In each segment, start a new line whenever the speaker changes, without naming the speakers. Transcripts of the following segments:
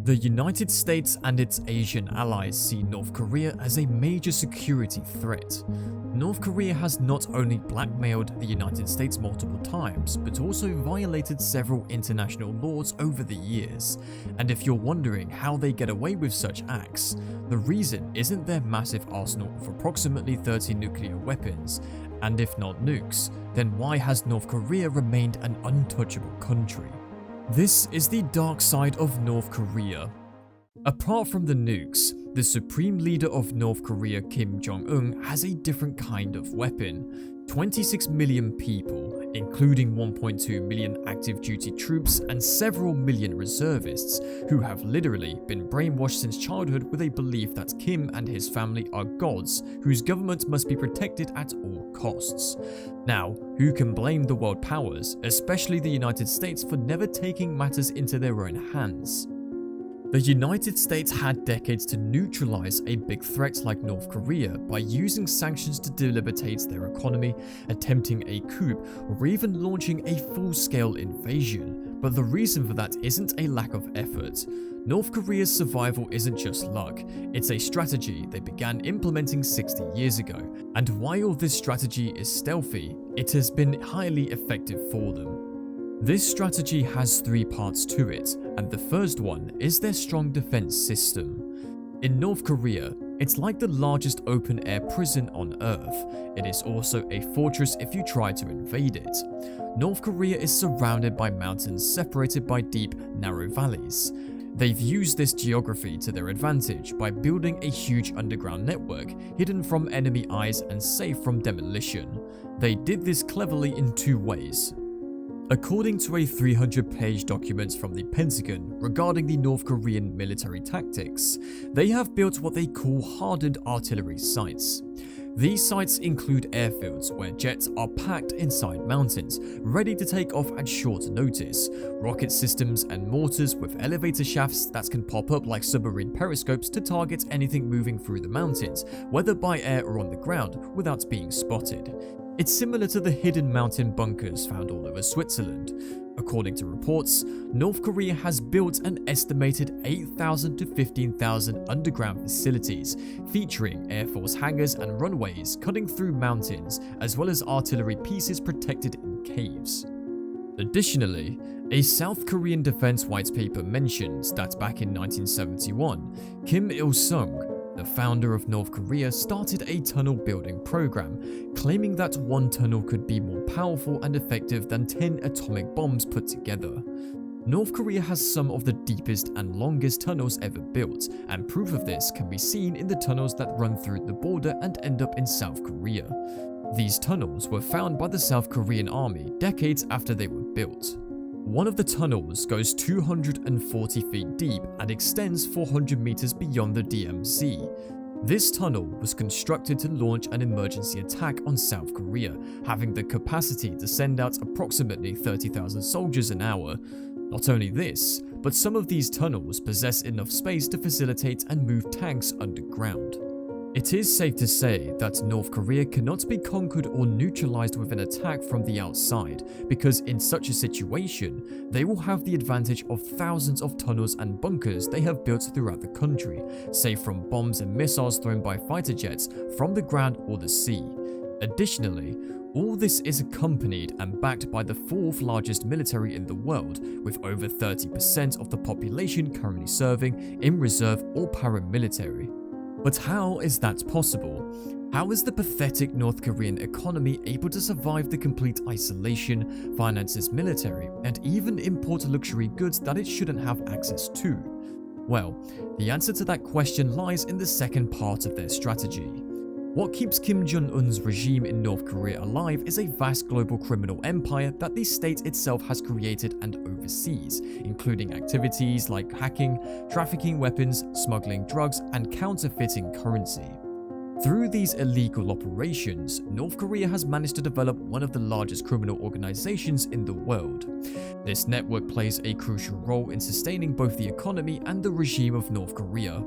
The United States and its Asian allies see North Korea as a major security threat. North Korea has not only blackmailed the United States multiple times, but also violated several international laws over the years. And if you're wondering how they get away with such acts, the reason isn't their massive arsenal of approximately 30 nuclear weapons, and if not nukes, then why has North Korea remained an untouchable country? This is the dark side of North Korea. Apart from the nukes, the supreme leader of North Korea, Jong has a different kind of weapon. 26 million people, including 1.2 million active duty troops and several million reservists, who have literally been brainwashed since childhood with a belief that Kim and his family are gods whose government must be protected at all costs. Now, who can blame the world powers, especially the United States, for never taking matters into their own hands? The United States had decades to neutralize a big threat like North Korea by using sanctions to debilitate their economy, attempting a coup, or even launching a full-scale invasion. But the reason for that isn't a lack of effort. North Korea's survival isn't just luck, it's a strategy they began implementing 60 years ago. And while this strategy is stealthy, it has been highly effective for them. This strategy has three parts to it, and the first one is their strong defense system. In North Korea, it's like the largest open-air prison on Earth. It is also a fortress if you try to invade it. North Korea is surrounded by mountains separated by deep, narrow valleys. They've used this geography to their advantage by building a huge underground network hidden from enemy eyes and safe from demolition. They did this cleverly in two ways. According to a 300-page document from the Pentagon regarding the North Korean military tactics, they have built what they call hardened artillery sites. These sites include airfields where jets are packed inside mountains, ready to take off at short notice, rocket systems and mortars with elevator shafts that can pop up like submarine periscopes to target anything moving through the mountains, whether by air or on the ground, without being spotted. It's similar to the hidden mountain bunkers found all over Switzerland. According to reports, North Korea has built an estimated 8,000 to 15,000 underground facilities, featuring Air Force hangars and runways cutting through mountains, as well as artillery pieces protected in caves. Additionally, a South Korean defense white paper mentions that back in 1971, Kim Il-sung, the founder of North Korea, started a tunnel building program, claiming that one tunnel could be more powerful and effective than 10 atomic bombs put together. North Korea has some of the deepest and longest tunnels ever built, and proof of this can be seen in the tunnels that run through the border and end up in South Korea. These tunnels were found by the South Korean army decades after they were built. One of the tunnels goes 240 feet deep and extends 400 meters beyond the DMZ. This tunnel was constructed to launch an emergency attack on South Korea, having the capacity to send out approximately 30,000 soldiers an hour. Not only this, but some of these tunnels possess enough space to facilitate and move tanks underground. It is safe to say that North Korea cannot be conquered or neutralized with an attack from the outside, because in such a situation, they will have the advantage of thousands of tunnels and bunkers they have built throughout the country, safe from bombs and missiles thrown by fighter jets from the ground or the sea. Additionally, all this is accompanied and backed by the fourth largest military in the world, with over 30% of the population currently serving in reserve or paramilitary. But how is that possible? How is the pathetic North Korean economy able to survive the complete isolation, finance its military, and even import luxury goods that it shouldn't have access to? Well, the answer to that question lies in the second part of their strategy. What keeps Kim Jong-un's regime in North Korea alive is a vast global criminal empire that the state itself has created and oversees, including activities like hacking, trafficking weapons, smuggling drugs, and counterfeiting currency. Through these illegal operations, North Korea has managed to develop one of the largest criminal organizations in the world. This network plays a crucial role in sustaining both the economy and the regime of North Korea.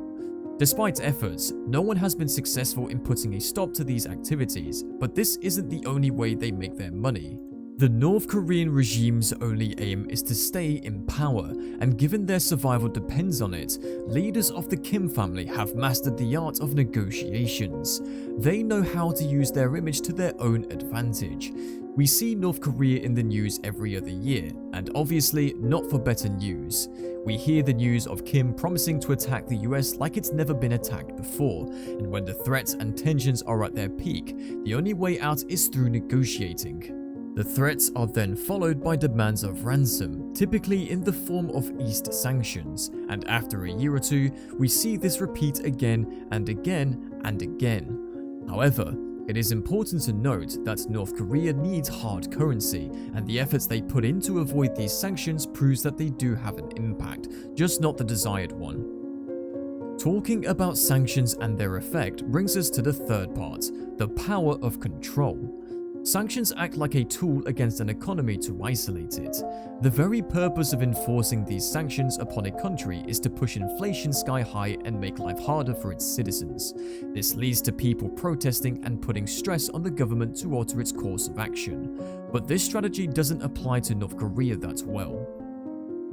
Despite efforts, no one has been successful in putting a stop to these activities, but this isn't the only way they make their money. The North Korean regime's only aim is to stay in power, and given their survival depends on it, leaders of the Kim family have mastered the art of negotiations. They know how to use their image to their own advantage. We see North Korea in the news every other year, and obviously not for better news. We hear the news of Kim promising to attack the US like it's never been attacked before, and when the threats and tensions are at their peak, the only way out is through negotiating. The threats are then followed by demands of ransom, typically in the form of East sanctions, and after a year or two, we see this repeat again and again and again. However, it is important to note that North Korea needs hard currency, and the efforts they put in to avoid these sanctions proves that they do have an impact, just not the desired one. Talking about sanctions and their effect brings us to the third part, the power of control. Sanctions act like a tool against an economy to isolate it. The very purpose of enforcing these sanctions upon a country is to push inflation sky high and make life harder for its citizens. This leads to people protesting and putting stress on the government to alter its course of action. But this strategy doesn't apply to North Korea that well.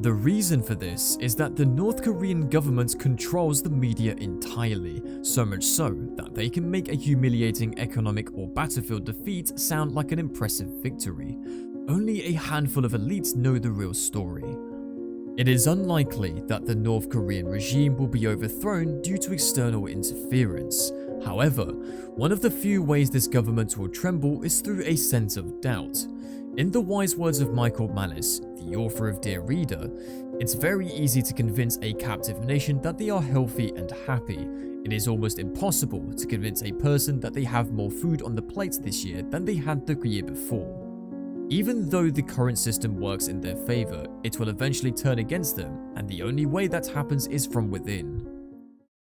The reason for this is that the North Korean government controls the media entirely, so much so that they can make a humiliating economic or battlefield defeat sound like an impressive victory. Only a handful of elites know the real story. It is unlikely that the North Korean regime will be overthrown due to external interference. However, one of the few ways this government will tremble is through a sense of doubt. In the wise words of Michael Malice, the author of Dear Reader, it's very easy to convince a captive nation that they are healthy and happy. It is almost impossible to convince a person that they have more food on the plate this year than they had the year before. Even though the current system works in their favor, it will eventually turn against them, and the only way that happens is from within.